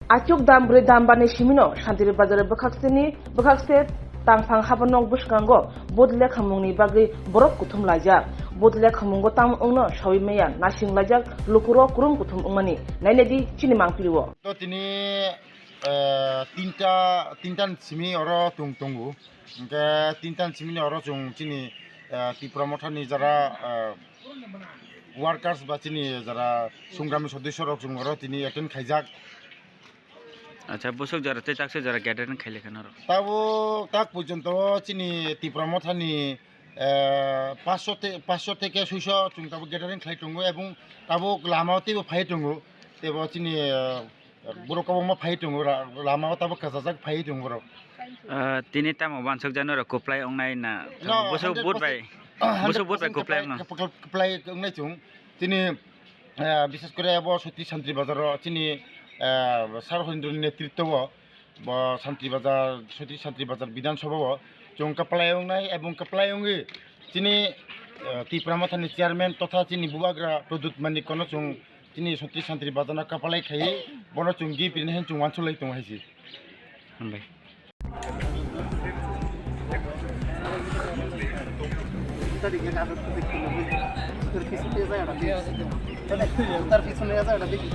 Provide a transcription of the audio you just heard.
Achuk dam bre dam bani Simino Shantir Bazar Bwkhaste tangphang Habanogo bwskango bodle khamungni bagri borok kuthum laijak bodle khamungo tam ungno sawi meya Nasinglaijak Lokorok kurum kuthum ungmani nainedi chini mangpiriwo to tini tintan simi oro tunggu ke tintan simi oro chung chini ti promothani jara workers ba chini jara sungrami সদস্য rok chung oro tini attend khaijak আচ্ছা বসক যারা তে চাকসে যারা gathering খাইলে কেন তাবো তাক পর্যন্ত চিনি তীব্রমথানি 500 থেকে 600 chung তাবো গ্যাদারিং খাইতঙ্গো এবং তাবো লামাতেবো ফাইতঙ্গো তেবো চিনি বরকবমা ফাইতঙ্গো লামাও তাবো কাজাজাক ফাইতঙ্গো র তিনি তাম বানসক জানো র কোপ্লাই অংনাই না বসক বুট বাই কোপ্লাই অংনাই chung চিনি বিশেষ করে ব সতী শান্তি বাজার চিনি সার হরিন্দ্রনি নেতৃত্ব শান্তি বাজার সতী শান্তি বাজার বিধানসভা जों काप्लायंनाय एवं काप्लायंगे चिनि তীব্রমথানি চেয়ারম্যান তথা চিনি বুবাগ্রা প্রদুত মানি কোন जों চিনি সতী শান্তি বাজানা কাপ্লাই খাই বন जों গি পিনহেন जों वानसुলাই दं हायसि होनबाय তার পিছনে আছে এটা দেখি